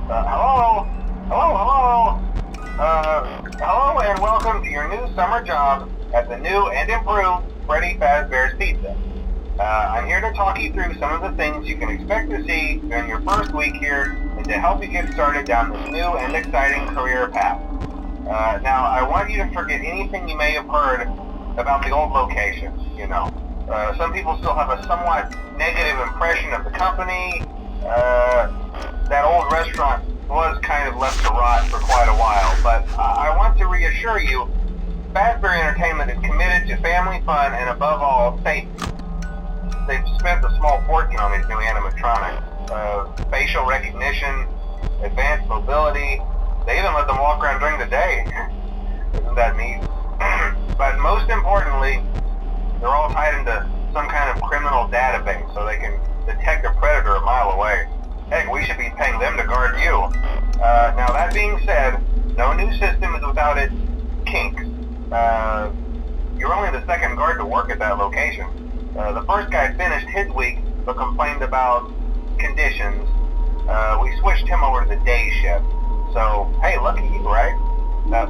Hello? Hello? Hello and welcome to your new summer job at the new and improved Freddy Fazbear's Pizza. I'm here to talk you through some of the things you can expect to see during your first week here and to help you get started down this new and exciting career path. Now, I want you to forget anything you may have heard about the old location, some people still have a somewhat negative impression of the company. That old restaurant was kind of left to rot for quite a while, but I want to reassure you, Fazbear Entertainment is committed to family fun and above all, safety. They've spent a small fortune on these new animatronics. Facial recognition, advanced mobility, they even let them walk around during the day. Isn't that neat? But most importantly, they're all tied into some kind of criminal database so they can detect a predator a mile away. Heck, we should be paying them to guard you. Now that being said, no new system is without its kinks. You're only the second guard to work at that location. The first guy finished his week but complained about conditions. We switched him over to the day shift. So, hey, lucky you, right?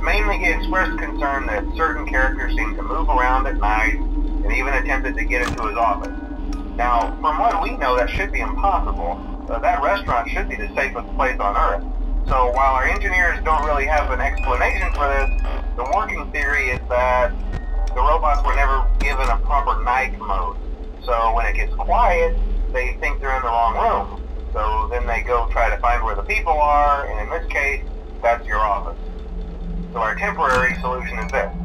Mainly he expressed concern that certain characters seemed to move around at night and even attempted to get into his office. Now, from what we know, that should be impossible. That restaurant should be the safest place on Earth. So while our engineers don't really have an explanation for this, the working theory is that the robots were never given a proper night mode. So when it gets quiet, they think they're in the wrong room. So then they go try to find where the people are, and in this case, that's your office. So our temporary solution is this.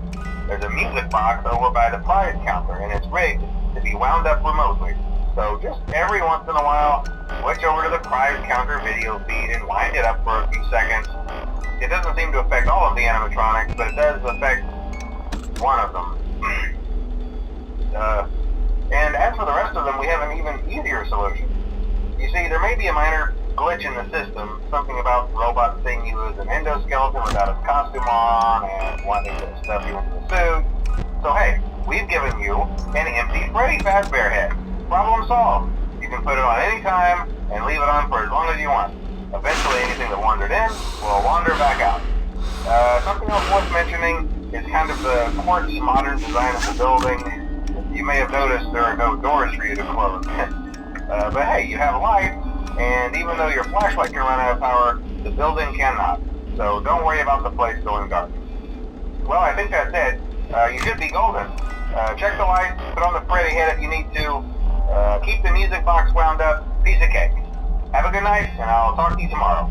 There's a music box over by the prize counter, and it's rigged to be wound up remotely. So just every once in a while, switch over to the prize counter video feed and wind it up for a few seconds. It doesn't seem to affect all of the animatronics, but it does affect one of them. And as for the rest of them, we have an even easier solution. You see, there may be a minor glitch in the system, something about the robot seeing you as an endoskeleton without his costume on and wanting to stuff you into a suit. So hey, we've given you an empty Freddy Fazbear head. Problem solved. You can put it on any time and leave it on for as long as you want. Eventually anything that wandered in will wander back out. Something else worth mentioning is kind of the quirky modern design of the building. You may have noticed there are no doors for you to close. But hey, you have light, and even though your flashlight can run out of power, the building cannot. So don't worry about the place going dark. Well, I think that's it. You should be golden. Check the lights, put on the Freddy head if you need to. Keep the music box wound up. Piece of cake. Have a good night, and I'll talk to you tomorrow.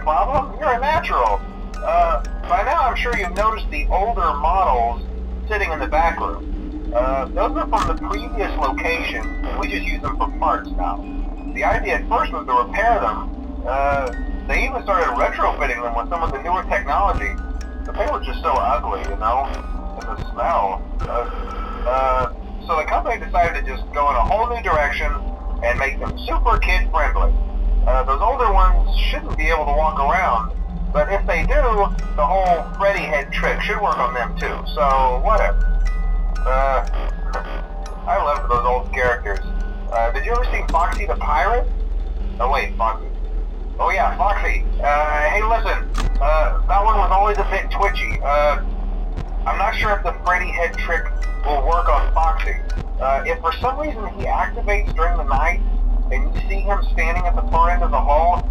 problem? You're a natural. By now I'm sure you've noticed the older models sitting in the back room. Those are from the previous location, and we just use them for parts now. The idea at first was to repair them. They even started retrofitting them with some of the newer technology, but they were just so ugly, you know, and the smell. So the company decided to just go in a whole new direction and make them super kid-friendly. Those older ones shouldn't be able to walk around, but if they do, the whole Freddy head trick should work on them too, so whatever. I loved those old characters. Did you ever see Foxy the Pirate? Oh wait, Foxy. Oh yeah, Foxy. Hey listen, that one was always a bit twitchy. I'm not sure if the Freddy head trick will work on Foxy. If for some reason he activates during the night, and you see him standing at the far end of the hall,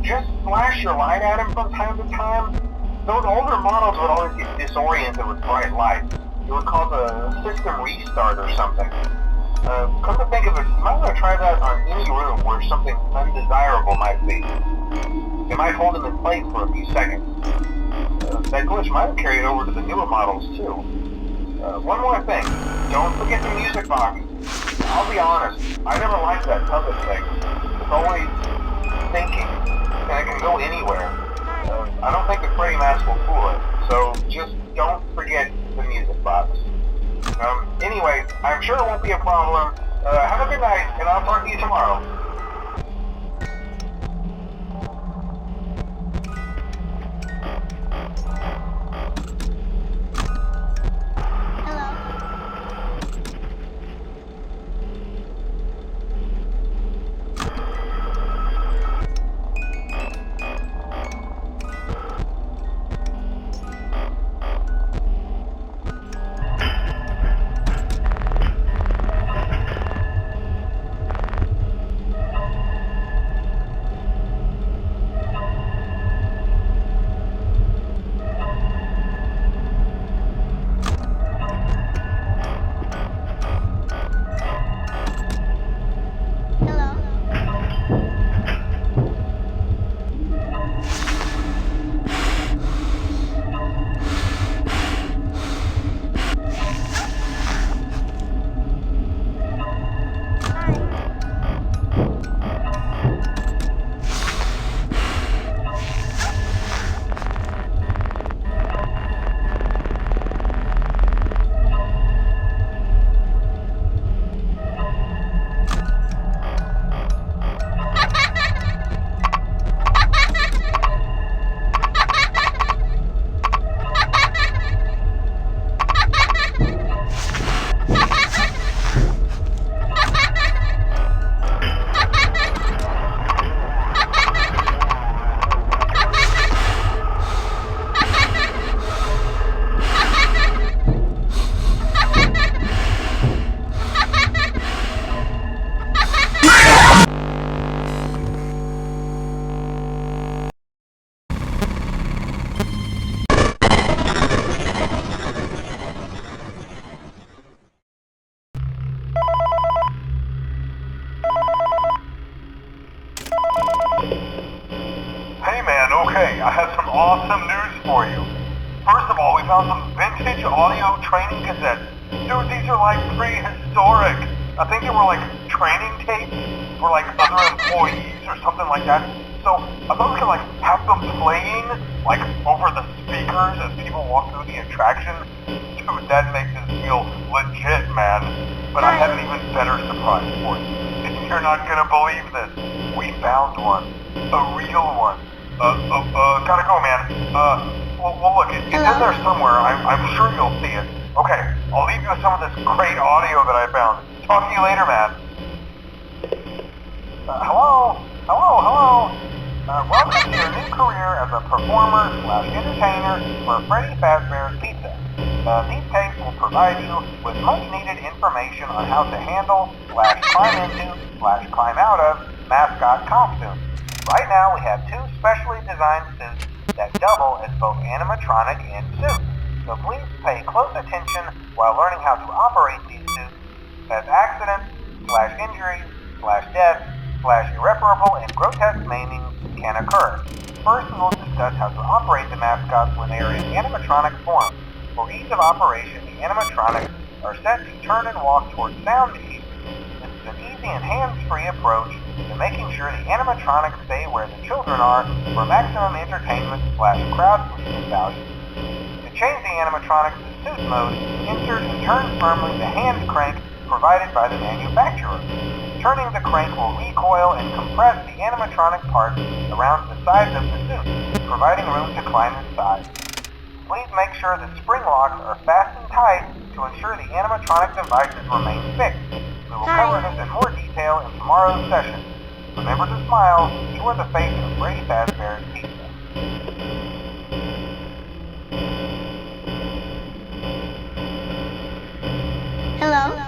just flash your light at him from time to time. Those older models would always get disoriented with bright lights. It would cause a system restart or something. Come to think of it, you might want to try that on any room where something undesirable might be. It might hold him in place for a few seconds. That glitch might have carried over to the newer models too. One more thing, don't forget the music box. I'll be honest, I never liked that puppet thing. It's always thinking, and it can go anywhere. I don't think the Freddy mask will fool it, so just don't forget the music box. Anyway, I'm sure it won't be a problem. Have a good night, and I'll talk to you tomorrow. Okay, I have some awesome news for you. First of all, we found some vintage audio training cassettes. Dude, these are like prehistoric. I think they were like training tapes for like other employees or something like that. So I thought we could like have them playing like over the speakers as people walk through the attraction. Dude, that makes us feel legit, man. But I have an even better surprise for you. You're not gonna believe this. We found one. A real one. Gotta go, man. Well, look, it's in there somewhere. I'm sure you'll see it. Okay, I'll leave you with some of this great audio that I found. Talk to you later, man. Hello? Welcome to your new career as a performer/entertainer for Freddy Fazbear's Pizza. These tapes will provide you with much-needed information on how to handle/climb into/climb out of mascot costumes. Right now, we have two specially designed suits that double as both animatronic and suit. So please pay close attention while learning how to operate these suits, as accidents/injuries/death/irreparable and grotesque maiming can occur. First, we will discuss how to operate the mascots when they are in animatronic form. For ease of operation, the animatronics are set to turn and walk towards sound cues. This is an easy and hands-free approach to making sure the animatronics stay where the children are for maximum entertainment/crowd pleasing value. To change the animatronics to suit mode, insert and turn firmly the hand crank provided by the manufacturer. Turning the crank will recoil and compress the animatronic parts around the sides of the suit, providing room to climb inside. Please make sure the spring locks are fastened tight to ensure the animatronic devices remain fixed. We will cover this in more detail in tomorrow's session. Remember to smile. You are the face of Freddy Fazbear's Pizza. Hello?